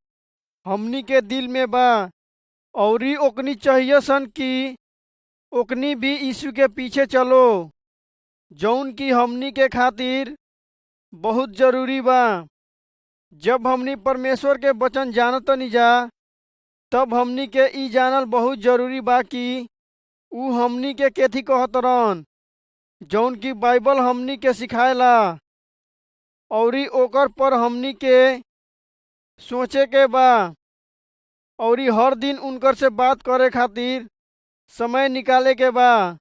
हमनी के दिल में बा और ओकनी चाहिए सन कि ओकनी भी यीशु के पीछे चलो, जौन की हमनी के खातिर बहुत जरूरी बा। जब हमनी परमेश्वर के वचन जानतनी जा, तब हमनी के ई जानल बहुत जरूरी बा कि ऊ हमनी के केथी कहतरन, जौन की बाइबल हमनी के सिखाएला और ओकर पर हमनी के सोचे के बा और हर दिन उनकर से बात करे खातिर समय निकाले के बा।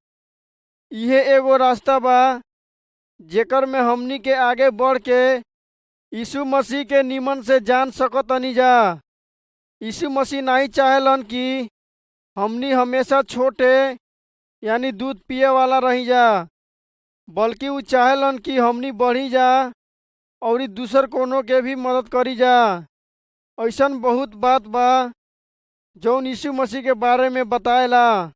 इहे एगो रास्ता बा जेकर में हमनी के आगे बढ़ के यीशु मसीह के निमन से जान सकतनी जा। यीशु मसीह नहीं चाहेलन कि हमनी हमेशा छोटे यानी दूध पिए वाला रही जा, बल्कि ऊ चाहेलन कि हमनी बढ़ी जा और दूसर कोनो के भी मदद करी जा। ऐसन बहुत बात बा जौन यीशु मसीह के बारे में बताएला।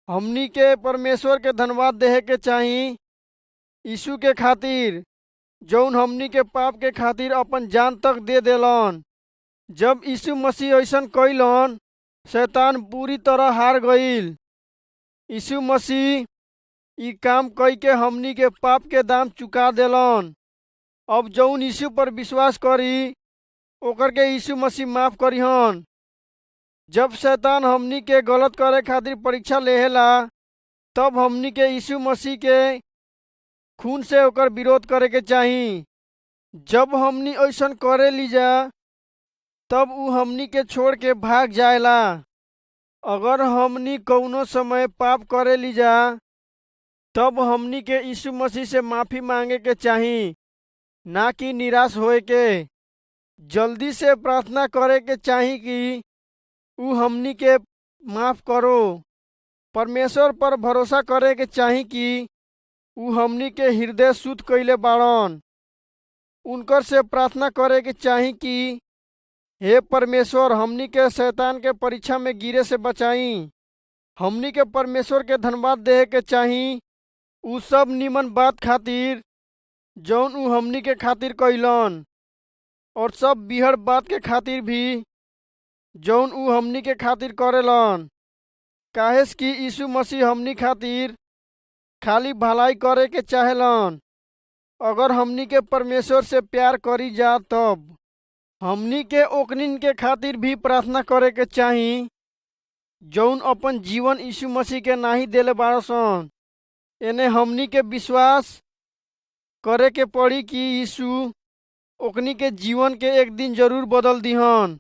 हमनी के परमेश्वर के धन्यवाद देहे के चाही यीशु के खातिर जौन हमनी के पाप के खातिर अपन जान तक दे देलन। जब यीशु मसीह ऐसन कइलन, शैतान पूरी तरह हार गईल। यीशु मसीह ई काम कई के हमनी के पाप के दाम चुका देलन। अब जौन यीशु पर विश्वास करी ओकर के यीशु मसीह माफ करिहन। जब शैतान हमनी के गलत करे खातिर परीक्षा लेहेला, तब हमनी के यीशु मसीह के खून से ओकर विरोध करे के चाही। जब हमनी ऐसन करे लीजा तब ऊ हमनी के छोड़ के भाग जाएला। अगर हमनी कौनो समय पाप करे लीजा तब हमनी के यीशु मसीह से माफी मांगे के चाही, ना कि निराश होए के। जल्दी से प्रार्थना करे के चाही कि ऊ हमनी के माफ करो। परमेश्वर पर भरोसा करे के चाही कि ऊ हमनी के हृदय शुद्ध कइले बाड़न। उनकर से प्रार्थना करे के चाही कि हे परमेश्वर, हमनी के शैतान के परीक्षा में गिरे से बचाई। हमनी के परमेश्वर के धन्यवाद देहे के चाही ऊ सब निमन बात खातिर जौन ऊ हमनी के खातिर कइलन, और सब बिहड़ बात के खातिर भी जौन ऊ हमनी के खातिर करेलन। काहेस कि यीशु मसीह हमनी खातिर खाली भलाई करे के चाहेलन। अगर हमनी के परमेश्वर से प्यार करी जा तब हमनी के ओकनिन के खातिर भी प्रार्थना करे के चाही जौन अपन जीवन यीशु मसीह के नाही देले बाड़सन। एने हमनी के विश्वास करे के पड़ी कि यीशु ओकनी के जीवन के एक दिन जरूर बदल दिहन।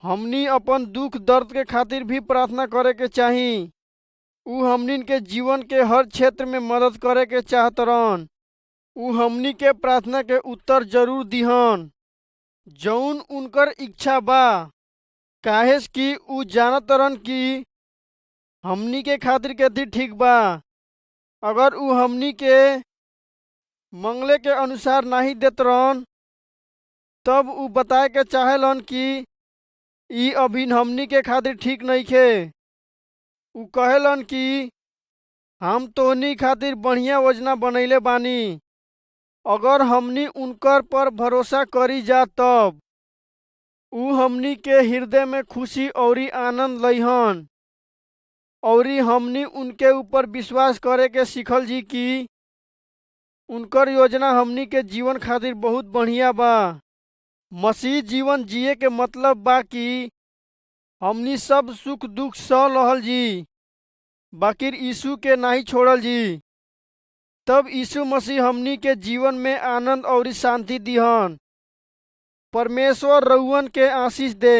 हमनी अपन दुख दर्द के खातिर भी प्रार्थना करे के चाही। ऊ हमनी के जीवन के हर क्षेत्र में मदद करे के चाहतरन। ऊ हमनी के प्रार्थना के उत्तर जरूर दिहन जौन उनकर इच्छा बा। काहेस कि ऊ जानतरन कि हमनी के खातिर केथी ठीक बा। अगर ऊ हमनी के मंगले के अनुसार नहीं देतरन, तब ऊ बताए के चाहेलन कि ई अभी हमनी के खातिर ठीक नइखे। ऊ कहेलन कि हम तोहनी खातिर बढ़िया योजना बनैले बानी। अगर हमनी उनकर पर भरोसा करी जा तब ऊ हमनी के हृदय में खुशी औरी आनंद लइहन। औरी हमनी उनके ऊपर विश्वास करे के सीखल जी कि उनकर योजना हमनी के जीवन खातिर बहुत बढ़िया बा। मसीह जीवन जिए के मतलब बा कि हमनी सब सुख दुख सह लहल जी, बाकिर यीशु के नहीं छोड़ल जी। तब यीशु मसीह हमनी के जीवन में आनंद और शांति दिहन। परमेश्वर रउअन के आशीष दे।